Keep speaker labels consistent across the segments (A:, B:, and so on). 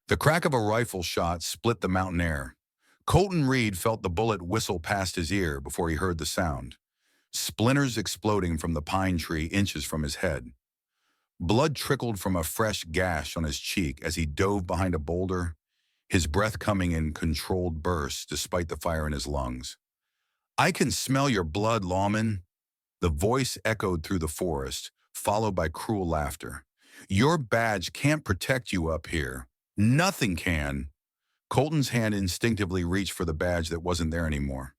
A: The crack of a rifle shot split the mountain air. Colton Reed felt the bullet whistle past his ear before he heard the sound, splinters exploding from the pine tree inches from his head. Blood trickled from a fresh gash on his cheek as he dove behind a boulder, his breath coming in controlled bursts despite the fire in his lungs. "I can smell your blood, lawman." The voice echoed through the forest, followed by cruel laughter. "Your badge can't protect you up here. Nothing can." Colton's hand instinctively reached for the badge that wasn't there anymore.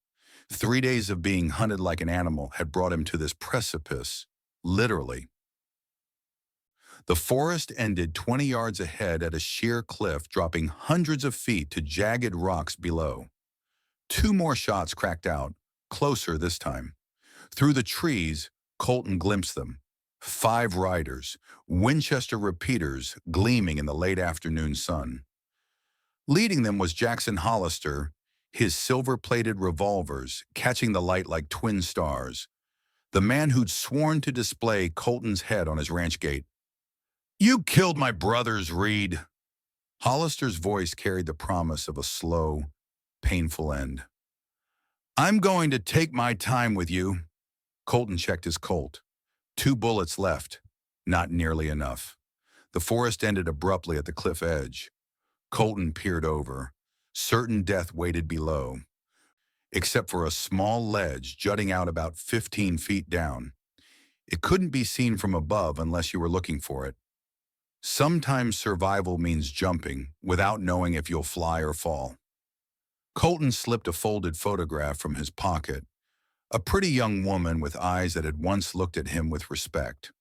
A: 3 days of being hunted like an animal had brought him to this precipice, literally. The forest ended 20 yards ahead at a sheer cliff, dropping hundreds of feet to jagged rocks below. Two more shots cracked out, closer this time. Through the trees, Colton glimpsed them. 5 riders, Winchester repeaters gleaming in the late afternoon sun. Leading them was Jackson Hollister, his silver-plated revolvers catching the light like twin stars, the man who'd sworn to display Colton's head on his ranch gate. "You killed my brothers, Reed." Hollister's voice carried the promise of a slow, painful end. "I'm going to take my time with you." Colton checked his Colt. 2 bullets left. Not nearly enough. The forest ended abruptly at the cliff edge. Colton peered over. Certain death waited below, except for a small ledge jutting out about 15 feet down. It couldn't be seen from above unless you were looking for it. Sometimes survival means jumping without knowing if you'll fly or fall. Colton slipped a folded photograph from his pocket. A pretty young woman with eyes that had once looked at him with respect.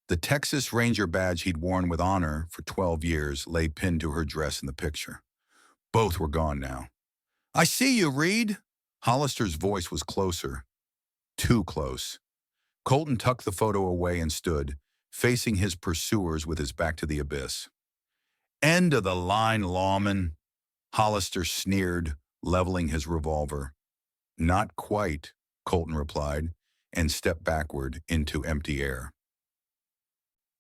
A: The Texas Ranger badge he'd worn with honor for 12 years lay pinned to her dress in the picture. Both were gone now. "I see you, Reed." Hollister's voice was closer. Too close. Colton tucked the photo away and stood, facing his pursuers with his back to the abyss. "End of the line, lawman." Hollister sneered, leveling his revolver. "Not quite," Colton replied, and stepped backward into empty air.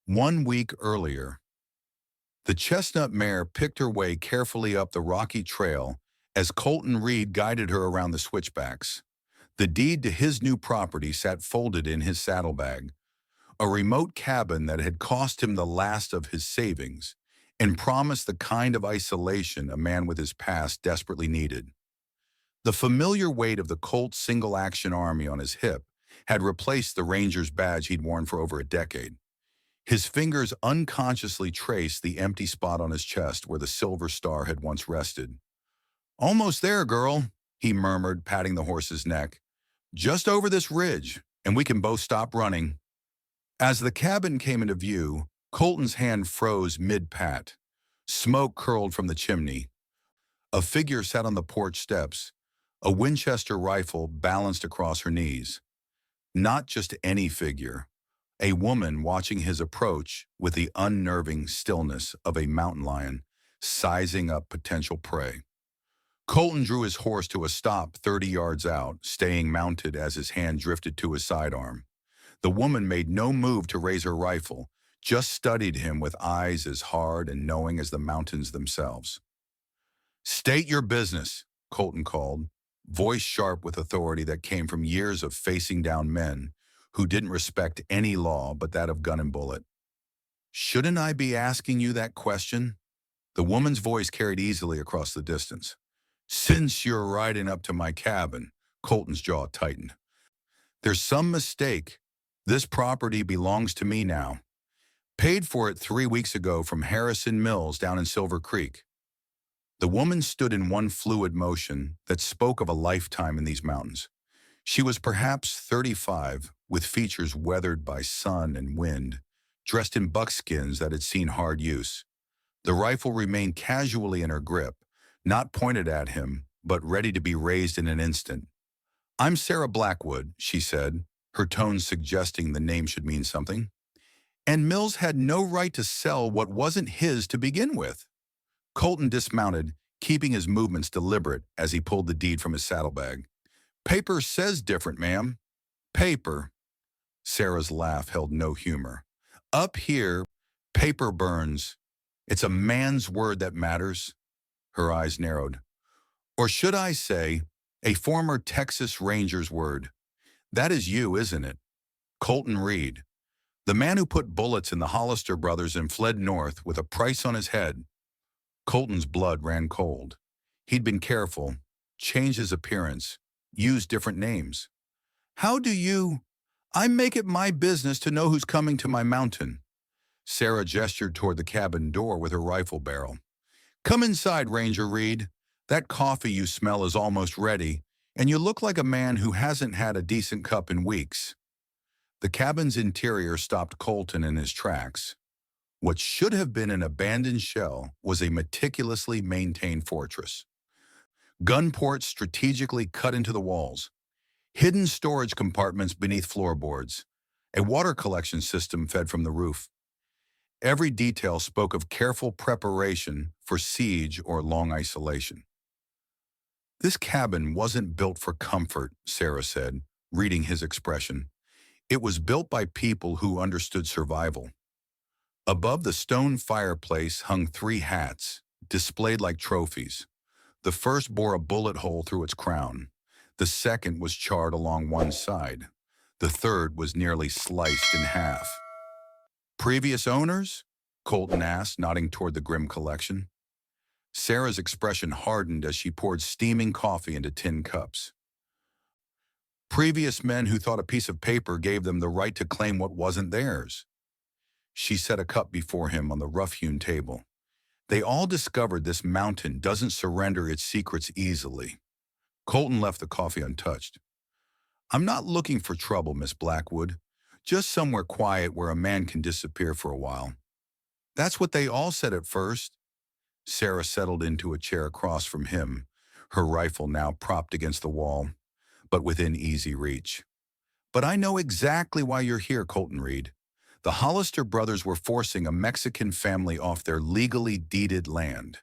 A: 1 week earlier, the chestnut mare picked her way carefully up the rocky trail as Colton Reed guided her around the switchbacks. The deed to his new property sat folded in his saddlebag, a remote cabin that had cost him the last of his savings and promised the kind of isolation a man with his past desperately needed. The familiar weight of the Colt's single-action army on his hip had replaced the Ranger's badge he'd worn for over a decade. His fingers unconsciously traced the empty spot on his chest where the silver star had once rested. "Almost there, girl," he murmured, patting the horse's neck. "Just over this ridge, and we can both stop running." As the cabin came into view, Colton's hand froze mid-pat. Smoke curled from the chimney. A figure sat on the porch steps, a Winchester rifle balanced across her knees. Not just any figure. A woman watching his approach with the unnerving stillness of a mountain lion, sizing up potential prey. Colton drew his horse to a stop 30 yards out, staying mounted as his hand drifted to his sidearm. The woman made no move to raise her rifle, just studied him with eyes as hard and knowing as the mountains themselves. "State your business," Colton called, voice sharp with authority that came from years of facing down men who didn't respect any law but that of gun and bullet. "Shouldn't I be asking you that question?" The woman's voice carried easily across the distance. "Since you're riding up to my cabin," Colton's jaw tightened. "There's some mistake. This property belongs to me now. Paid for it 3 weeks ago from Harrison Mills down in Silver Creek." The woman stood in one fluid motion that spoke of a lifetime in these mountains. She was perhaps 35, with features weathered by sun and wind, dressed in buckskins that had seen hard use. The rifle remained casually in her grip, not pointed at him, but ready to be raised in an instant. "I'm Sarah Blackwood," she said, her tone suggesting the name should mean something. "And Mills had no right to sell what wasn't his to begin with." Colton dismounted, keeping his movements deliberate as he pulled the deed from his saddlebag. "Paper says different, ma'am." "Paper." Sarah's laugh held no humor. "Up here, paper burns. It's a man's word that matters. Her eyes narrowed. Or should I say, a former Texas Ranger's word. That is you, isn't it? Colton Reed, the man who put bullets in the Hollister brothers and fled north with a price on his head. Colton's blood ran cold. He'd been careful, changed his appearance, used different names. How do you? I make it my business to know who's coming to my mountain. Sarah gestured toward the cabin door with her rifle barrel. Come inside, Ranger Reed. That coffee you smell is almost ready, and you look like a man who hasn't had a decent cup in weeks. The cabin's interior stopped Colton in his tracks. What should have been an abandoned shell was a meticulously maintained fortress. Gun ports strategically cut into the walls, hidden storage compartments beneath floorboards, a water collection system fed from the roof. Every detail spoke of careful preparation for siege or long isolation. This cabin wasn't built for comfort, Sarah said, reading his expression. It was built by people who understood survival. Above the stone fireplace hung 3 hats, displayed like trophies. The first bore a bullet hole through its crown. The second was charred along one side. The third was nearly sliced in half. Previous owners? Colton asked, nodding toward the grim collection. Sarah's expression hardened as she poured steaming coffee into tin cups. Previous men who thought a piece of paper gave them the right to claim what wasn't theirs. She set a cup before him on the rough-hewn table. They all discovered this mountain doesn't surrender its secrets easily. Colton left the coffee untouched. I'm not looking for trouble, Miss Blackwood. Just somewhere quiet where a man can disappear for a while. That's what they all said at first. Sarah settled into a chair across from him, her rifle now propped against the wall, but within easy reach. But I know exactly why you're here, Colton Reed. The Hollister brothers were forcing a Mexican family off their legally deeded land.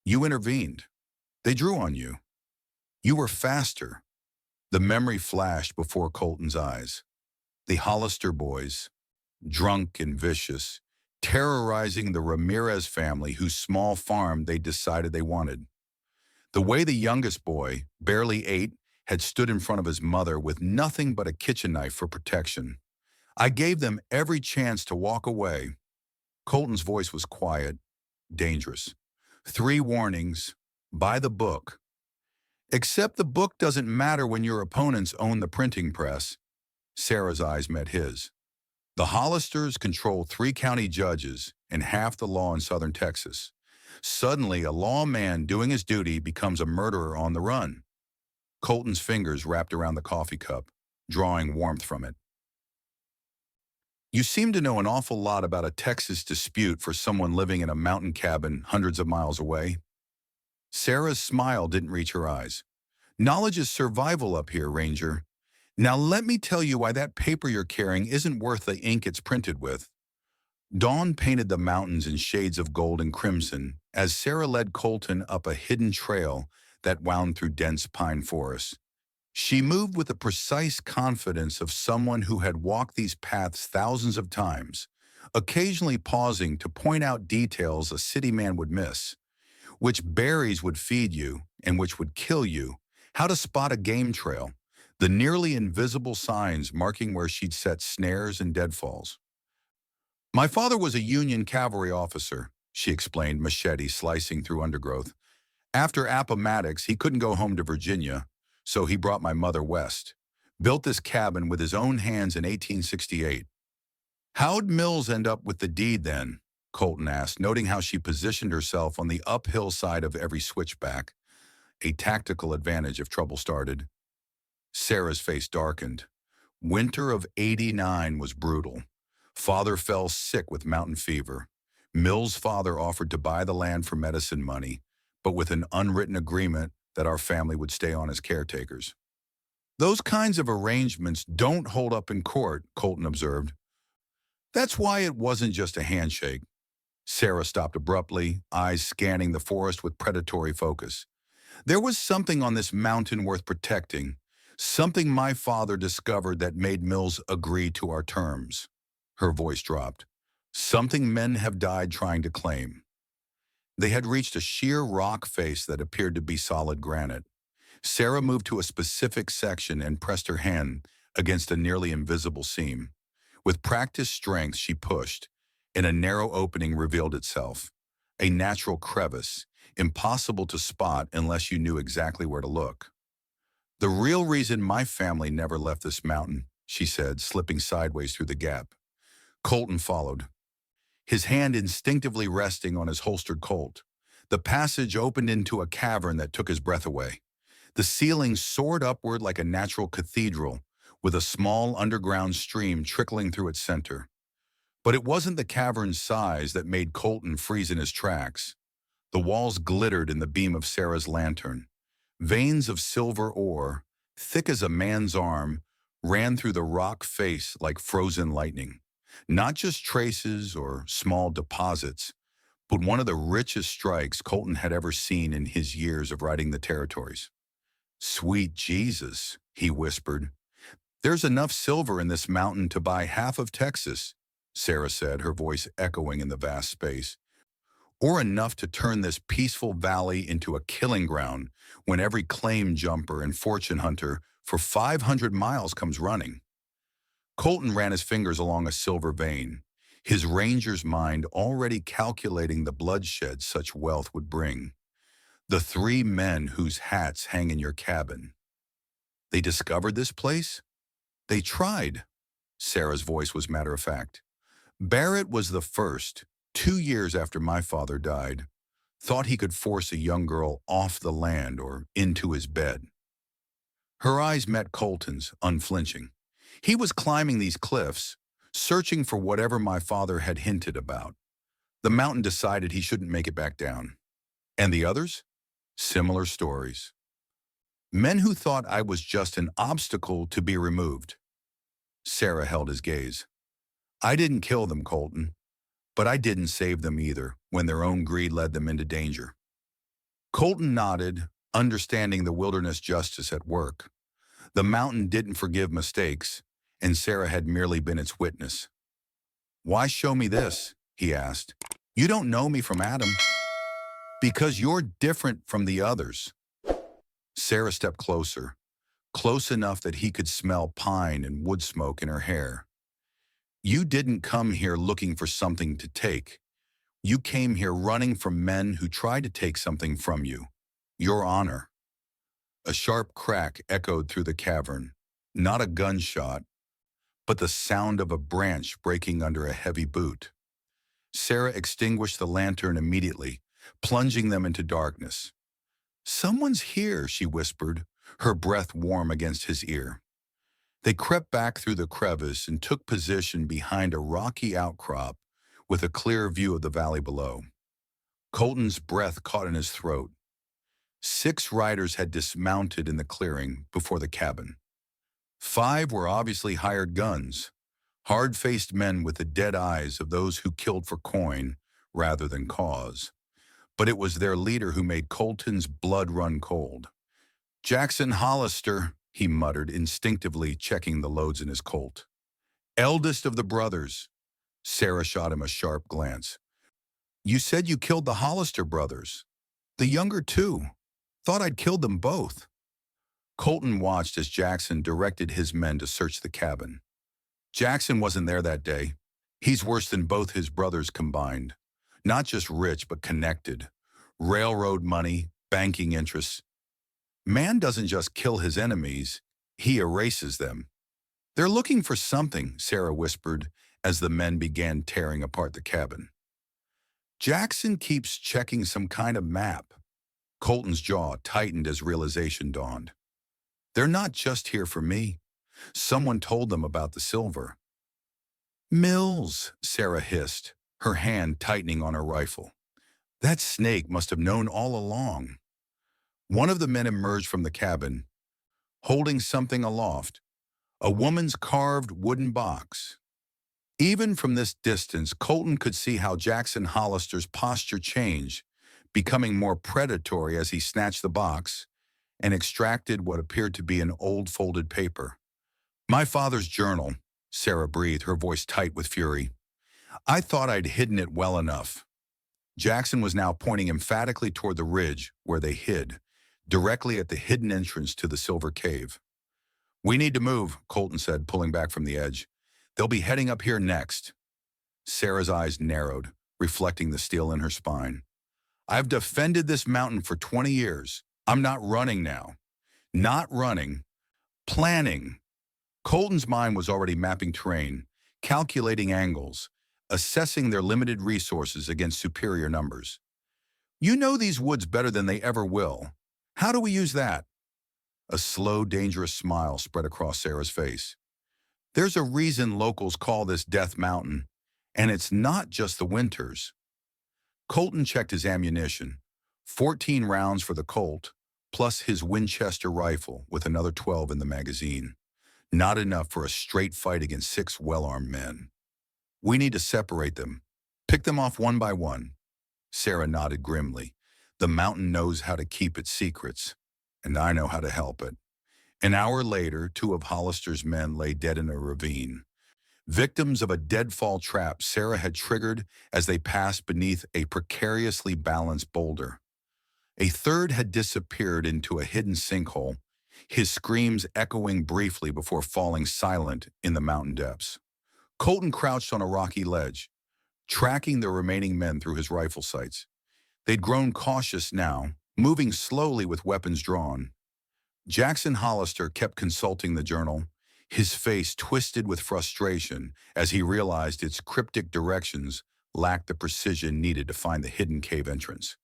A: You intervened. They drew on you. You were faster. The memory flashed before Colton's eyes. The Hollister boys, drunk and vicious, terrorizing the Ramirez family whose small farm they decided they wanted. The way the youngest boy, barely 8, had stood in front of his mother with nothing but a kitchen knife for protection. I gave them every chance to walk away. Colton's voice was quiet, dangerous. 3 warnings, by the book. Except the book doesn't matter when your opponents own the printing press. Sarah's eyes met his. The Hollisters control 3 county judges and half the law in southern Texas. Suddenly, a lawman doing his duty becomes a murderer on the run. Colton's fingers wrapped around the coffee cup, drawing warmth from it. You seem to know an awful lot about a Texas dispute for someone living in a mountain cabin hundreds of miles away. Sarah's smile didn't reach her eyes. Knowledge is survival up here, Ranger. Now let me tell you why that paper you're carrying isn't worth the ink it's printed with. Dawn painted the mountains in shades of gold and crimson as Sarah led Colton up a hidden trail that wound through dense pine forests. She moved with the precise confidence of someone who had walked these paths thousands of times, occasionally pausing to point out details a city man would miss. Which berries would feed you and which would kill you, how to spot a game trail, the nearly invisible signs marking where she'd set snares and deadfalls. My father was a Union cavalry officer, she explained, machete slicing through undergrowth. After Appomattox, he couldn't go home to Virginia, so he brought my mother west. Built this cabin with his own hands in 1868. How'd Mills end up with the deed then? Colton asked, noting how she positioned herself on the uphill side of every switchback, a tactical advantage if trouble started. Sarah's face darkened. Winter of '89 was brutal. Father fell sick with mountain fever. Mills' father offered to buy the land for medicine money, but with an unwritten agreement that our family would stay on as caretakers. Those kinds of arrangements don't hold up in court, Colton observed. That's why it wasn't just a handshake. Sarah stopped abruptly, eyes scanning the forest with predatory focus. There was something on this mountain worth protecting, something my father discovered that made Mills agree to our terms. Her voice dropped. Something men have died trying to claim. They had reached a sheer rock face that appeared to be solid granite. Sarah moved to a specific section and pressed her hand against a nearly invisible seam. With practiced strength, she pushed, and a narrow opening revealed itself. A natural crevice, impossible to spot unless you knew exactly where to look. "The real reason my family never left this mountain," she said, slipping sideways through the gap. Colton followed, his hand instinctively resting on his holstered Colt. The passage opened into a cavern that took his breath away. The ceiling soared upward like a natural cathedral, with a small underground stream trickling through its center. But it wasn't the cavern's size that made Colton freeze in his tracks. The walls glittered in the beam of Sarah's lantern. Veins of silver ore, thick as a man's arm, ran through the rock face like frozen lightning. Not just traces or small deposits, but one of the richest strikes Colton had ever seen in his years of riding the territories. "Sweet Jesus," he whispered. "There's enough silver in this mountain to buy half of Texas," Sarah said, her voice echoing in the vast space. "Or enough to turn this peaceful valley into a killing ground when every claim jumper and fortune hunter for 500 miles comes running." Colton ran his fingers along a silver vein, his ranger's mind already calculating the bloodshed such wealth would bring. "The three men whose hats hang in your cabin. They discovered this place? They tried." Sarah's voice was matter-of-fact. "Barrett was the first, 2 years after my father died. Thought he could force a young girl off the land or into his bed." Her eyes met Colton's, unflinching. "He was climbing these cliffs, searching for whatever my father had hinted about. The mountain decided he shouldn't make it back down. And the others? Similar stories. Men who thought I was just an obstacle to be removed." Sarah held his gaze. "I didn't kill them, Colton, but I didn't save them either when their own greed led them into danger." Colton nodded, understanding the wilderness justice at work. The mountain didn't forgive mistakes, and Sarah had merely been its witness. "Why show me this?" he asked. "You don't know me from Adam." "Because you're different from the others." Sarah stepped closer, close enough that he could smell pine and wood smoke in her hair. "You didn't come here looking for something to take. You came here running from men who tried to take something from you. Your honor." A sharp crack echoed through the cavern, not a gunshot, but the sound of a branch breaking under a heavy boot. Sarah extinguished the lantern immediately, plunging them into darkness. "Someone's here," she whispered, her breath warm against his ear. They crept back through the crevice and took position behind a rocky outcrop with a clear view of the valley below. Colton's breath caught in his throat. 6 riders had dismounted in the clearing before the cabin. 5 were obviously hired guns, hard-faced men with the dead eyes of those who killed for coin rather than cause. But it was their leader who made Colton's blood run cold. "Jackson Hollister," he muttered, instinctively checking the loads in his Colt. "Eldest of the brothers." Sarah shot him a sharp glance. "You said you killed the Hollister brothers. The younger two. Thought I'd killed them both." Colton watched as Jackson directed his men to search the cabin. "Jackson wasn't there that day. He's worse than both his brothers combined. Not just rich, but connected. Railroad money, banking interests. Man doesn't just kill his enemies, he erases them." "They're looking for something," Sarah whispered as the men began tearing apart the cabin. "Jackson keeps checking some kind of map." Colton's jaw tightened as realization dawned. "They're not just here for me. Someone told them about the silver." "Mills," Sarah hissed, her hand tightening on her rifle. "That snake must have known all along." One of the men emerged from the cabin, holding something aloft, a woman's carved wooden box. Even from this distance, Colton could see how Jackson Hollister's posture changed, becoming more predatory as he snatched the box and extracted what appeared to be an old folded paper. "My father's journal," Sarah breathed, her voice tight with fury. "I thought I'd hidden it well enough." Jackson was now pointing emphatically toward the ridge where they hid, directly at the hidden entrance to the Silver Cave. "We need to move," Colton said, pulling back from the edge. "They'll be heading up here next." Sarah's eyes narrowed, reflecting the steel in her spine. "I've defended this mountain for 20 years. I'm not running now. Not running. Planning." Colton's mind was already mapping terrain, calculating angles, assessing their limited resources against superior numbers. "You know these woods better than they ever will. How do we use that?" A slow, dangerous smile spread across Sarah's face. "There's a reason locals call this Death Mountain, and it's not just the winters." Colton checked his ammunition. 14 rounds for the Colt, plus his Winchester rifle with another 12 in the magazine. Not enough for a straight fight against 6 well-armed men. "We need to separate them. Pick them off one by one." Sarah nodded grimly. "The mountain knows how to keep its secrets, and I know how to help it." An hour later, 2 of Hollister's men lay dead in a ravine. Victims of a deadfall trap Sarah had triggered as they passed beneath a precariously balanced boulder. A third had disappeared into a hidden sinkhole, his screams echoing briefly before falling silent in the mountain depths. Colton crouched on a rocky ledge, tracking the remaining men through his rifle sights. They'd grown cautious now, moving slowly with weapons drawn. Jackson Hollister kept consulting the journal, his face twisted with frustration as he realized its cryptic directions lacked the precision needed to find the hidden cave entrance.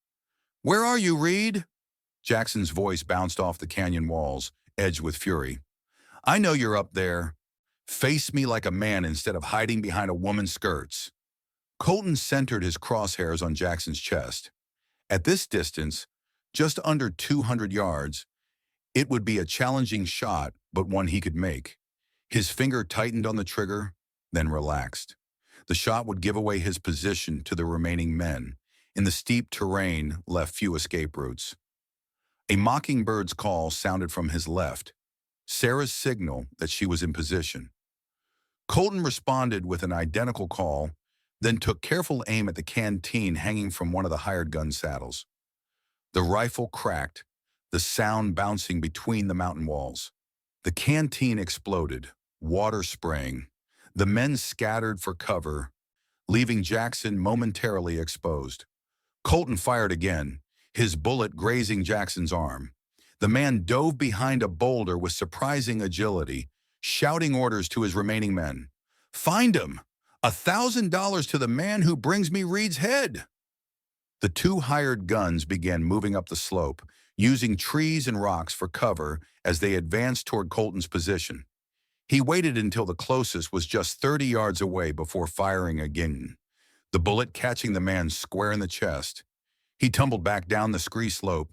A: "Where are you, Reed?" Jackson's voice bounced off the canyon walls, edged with fury. "I know you're up there. Face me like a man instead of hiding behind a woman's skirts." Colton centered his crosshairs on Jackson's chest. At this distance, just under 200 yards, it would be a challenging shot, but one he could make. His finger tightened on the trigger, then relaxed. The shot would give away his position to the remaining men. In the steep terrain left few escape routes. A mockingbird's call sounded from his left, Sarah's signal that she was in position. Colton responded with an identical call, then took careful aim at the canteen hanging from one of the hired gun saddles. The rifle cracked, the sound bouncing between the mountain walls. The canteen exploded, water spraying. The men scattered for cover, leaving Jackson momentarily exposed. Colton fired again, his bullet grazing Jackson's arm. The man dove behind a boulder with surprising agility, shouting orders to his remaining men. "Find him! $1,000 to the man who brings me Reed's head!" The 2 hired guns began moving up the slope, using trees and rocks for cover as they advanced toward Colton's position. He waited until the closest was just 30 yards away before firing again, the bullet catching the man square in the chest. He tumbled back down the scree slope,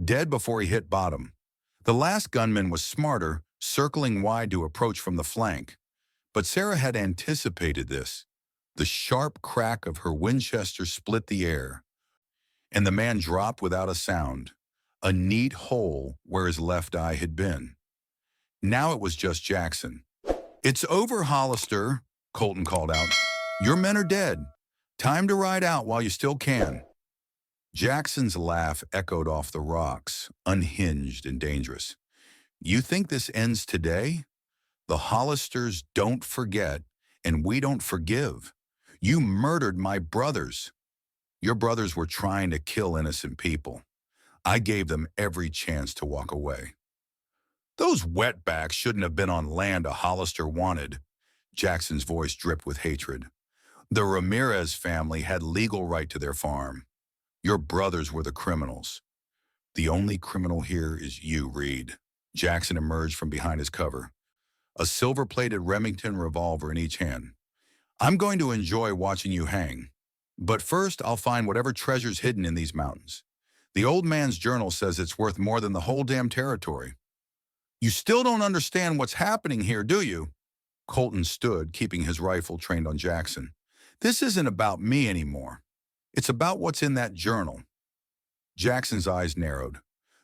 A: dead before he hit bottom. The last gunman was smarter, circling wide to approach from the flank. But Sarah had anticipated this. The sharp crack of her Winchester split the air, and the man dropped without a sound, a neat hole where his left eye had been. Now it was just Jackson. "It's over, Hollister," Colton called out. "Your men are dead. Time to ride out while you still can." Jackson's laugh echoed off the rocks, unhinged and dangerous. "You think this ends today? The Hollisters don't forget, and we don't forgive. You murdered my brothers. Your brothers were trying to kill innocent people. I gave them every chance to walk away." "Those wetbacks shouldn't have been on land a Hollister wanted." Jackson's voice dripped with hatred. "The Ramirez family had legal right to their farm. Your brothers were the criminals. The only criminal here is you, Reed." Jackson emerged from behind his cover, a silver-plated Remington revolver in each hand. "I'm going to enjoy watching you hang. But first, I'll find whatever treasure's hidden in these mountains. The old man's journal says it's worth more than the whole damn territory." "You still don't understand what's happening here, do you?" Colton stood, keeping his rifle trained on Jackson. "This isn't about me anymore. It's about what's in that journal." Jackson's eyes narrowed.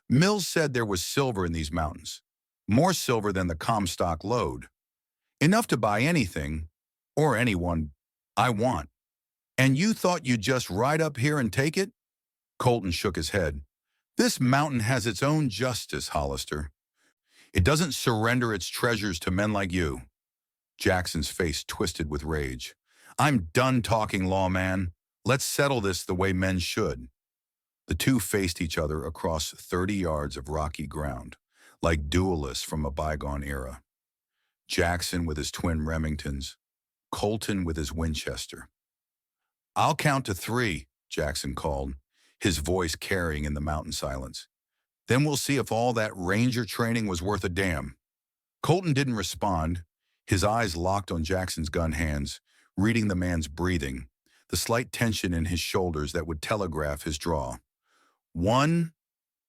A: "Mills said there was silver in these mountains. More silver than the Comstock lode. Enough to buy anything, or anyone, I want. And you thought you'd just ride up here and take it? Colton shook his head. This mountain has its own justice, Hollister. It doesn't surrender its treasures to men like you. Jackson's face twisted with rage. I'm done talking, lawman. Let's settle this the way men should. The two faced each other across 30 yards of rocky ground, like duelists from a bygone era. Jackson with his twin Remingtons, Colton with his Winchester. I'll count to 3, Jackson called, his voice carrying in the mountain silence. Then we'll see if all that ranger training was worth a damn. Colton didn't respond, his eyes locked on Jackson's gun hands, reading the man's breathing, the slight tension in his shoulders that would telegraph his draw. 1,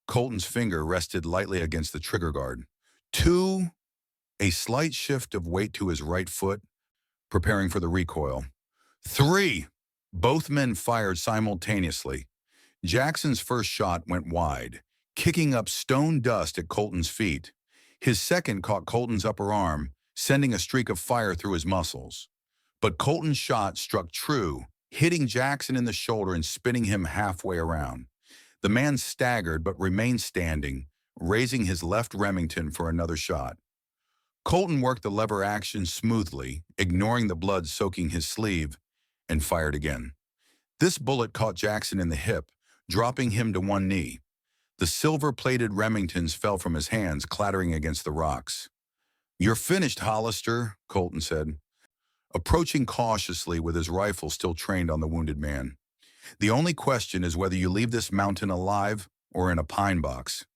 A: Colton's finger rested lightly against the trigger guard. 2, a slight shift of weight to his right foot, preparing for the recoil. 3, both men fired simultaneously. Jackson's first shot went wide, kicking up stone dust at Colton's feet. His second caught Colton's upper arm, sending a streak of fire through his muscles. But Colton's shot struck true, hitting Jackson in the shoulder and spinning him halfway around. The man staggered but remained standing, raising his left Remington for another shot. Colton worked the lever action smoothly, ignoring the blood soaking his sleeve, and fired again. This bullet caught Jackson in the hip, dropping him to one knee. The silver-plated Remingtons fell from his hands, clattering against the rocks. You're finished, Hollister, Colton said, approaching cautiously with his rifle still trained on the wounded man. The only question is whether you leave this mountain alive or in a pine box.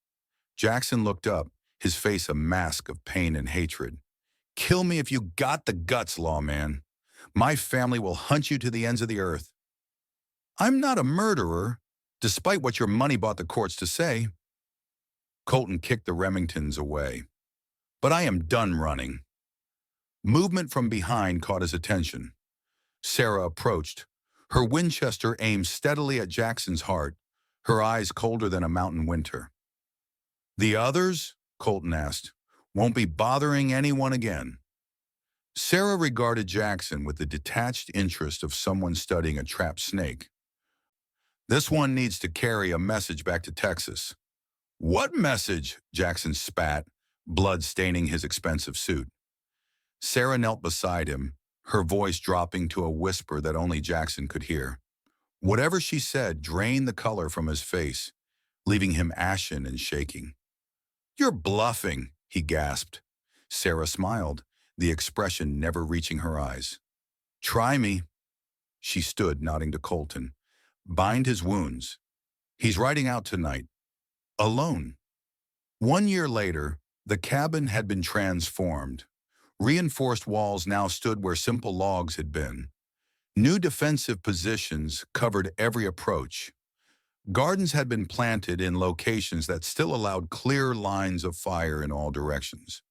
A: Jackson looked up, his face a mask of pain and hatred. Kill me if you got the guts, lawman. My family will hunt you to the ends of the earth. I'm not a murderer, despite what your money bought the courts to say. Colton kicked the Remingtons away. But I am done running. Movement from behind caught his attention. Sarah approached, her Winchester aimed steadily at Jackson's heart, her eyes colder than a mountain winter. The others, Colton asked, won't be bothering anyone again. Sarah regarded Jackson with the detached interest of someone studying a trapped snake. This one needs to carry a message back to Texas. What message? Jackson spat, blood staining his expensive suit. Sarah knelt beside him, her voice dropping to a whisper that only Jackson could hear. Whatever she said drained the color from his face, leaving him ashen and shaking. You're bluffing, he gasped. Sarah smiled, the expression never reaching her eyes. Try me. She stood, nodding to Colton. Bind his wounds. He's riding out tonight. Alone. 1 year later, the cabin had been transformed. Reinforced walls now stood where simple logs had been. New defensive positions covered every approach. Gardens had been planted in locations that still allowed clear lines of fire in all directions.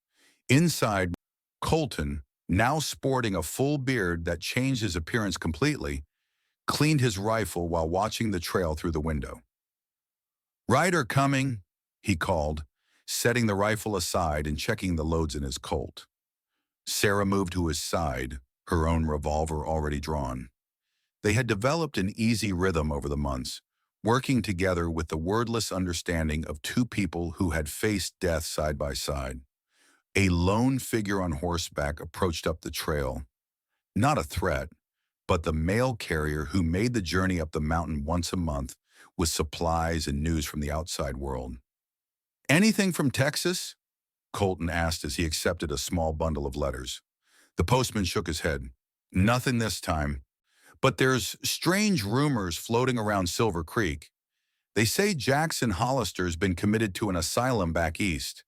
A: Inside, Colton, now sporting a full beard that changed his appearance completely, cleaned his rifle while watching the trail through the window. Rider coming, he called, setting the rifle aside and checking the loads in his Colt. Sarah moved to his side, her own revolver already drawn. They had developed an easy rhythm over the months, working together with the wordless understanding of two people who had faced death side by side. A lone figure on horseback approached up the trail. Not a threat, but the mail carrier who made the journey up the mountain once a month with supplies and news from the outside world. Anything from Texas? Colton asked as he accepted a small bundle of letters. The postman shook his head. Nothing this time. But there's strange rumors floating around Silver Creek. They say Jackson Hollister's been committed to an asylum back east.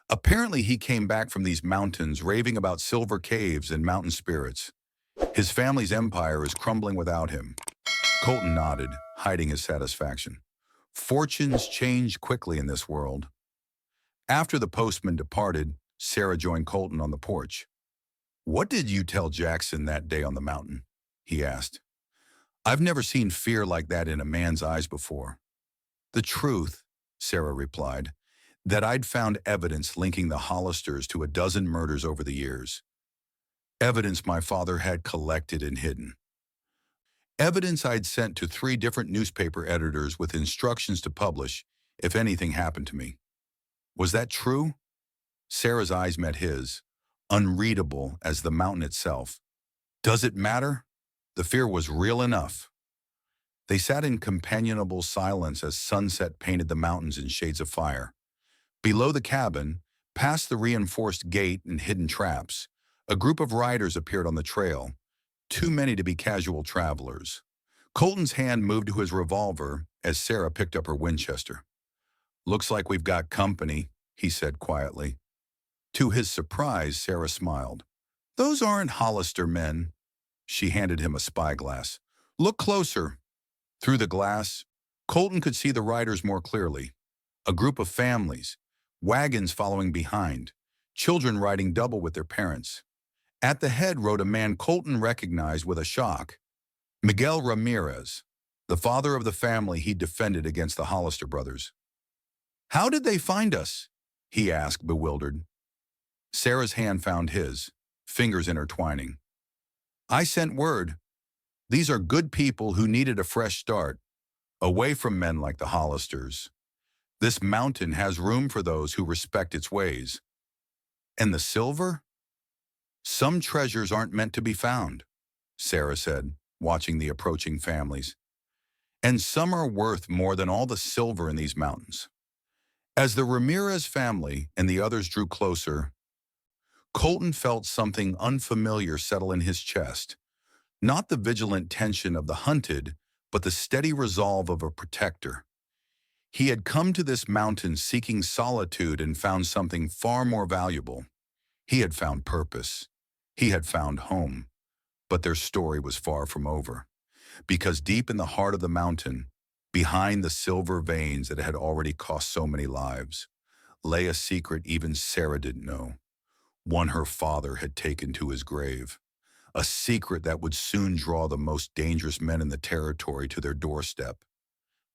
A: Apparently he came back from these mountains raving about silver caves and mountain spirits. His family's empire is crumbling without him. Colton nodded, hiding his satisfaction. Fortunes change quickly in this world. After the postman departed, Sarah joined Colton on the porch. What did you tell Jackson that day on the mountain? He asked. I've never seen fear like that in a man's eyes before. The truth, Sarah replied, that I'd found evidence linking the Hollisters to a dozen murders over the years. Evidence my father had collected and hidden. Evidence I'd sent to 3 different newspaper editors with instructions to publish if anything happened to me. Was that true? Sarah's eyes met his, unreadable as the mountain itself. Does it matter? The fear was real enough. They sat in companionable silence as sunset painted the mountains in shades of fire. Below the cabin, past the reinforced gate and hidden traps, a group of riders appeared on the trail, too many to be casual travelers. Colton's hand moved to his revolver as Sarah picked up her Winchester. "Looks like we've got company," he said quietly. To his surprise, Sarah smiled. "Those aren't Hollister men." She handed him a spyglass. "Look closer." Through the glass, Colton could see the riders more clearly. A group of families, wagons following behind, children riding double with their parents. At the head rode a man Colton recognized with a shock. Miguel Ramirez, the father of the family he defended against the Hollister brothers. "How did they find us?" he asked, bewildered. Sarah's hand found his, fingers intertwining. "I sent word. These are good people who needed a fresh start, away from men like the Hollisters. This mountain has room for those who respect its ways." "And the silver?" "Some treasures aren't meant to be found," Sarah said, watching the approaching families. "And some are worth more than all the silver in these mountains." As the Ramirez family and the others drew closer, Colton felt something unfamiliar settle in his chest. Not the vigilant tension of the hunted, but the steady resolve of a protector. He had come to this mountain seeking solitude and found something far more valuable. He had found purpose. He had found home. But their story was far from over. Because deep in the heart of the mountain, behind the silver veins that had already cost so many lives, lay a secret even Sarah didn't know. One her father had taken to his grave. A secret that would soon draw the most dangerous men in the territory to their doorstep.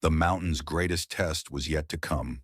A: The mountain's greatest test was yet to come.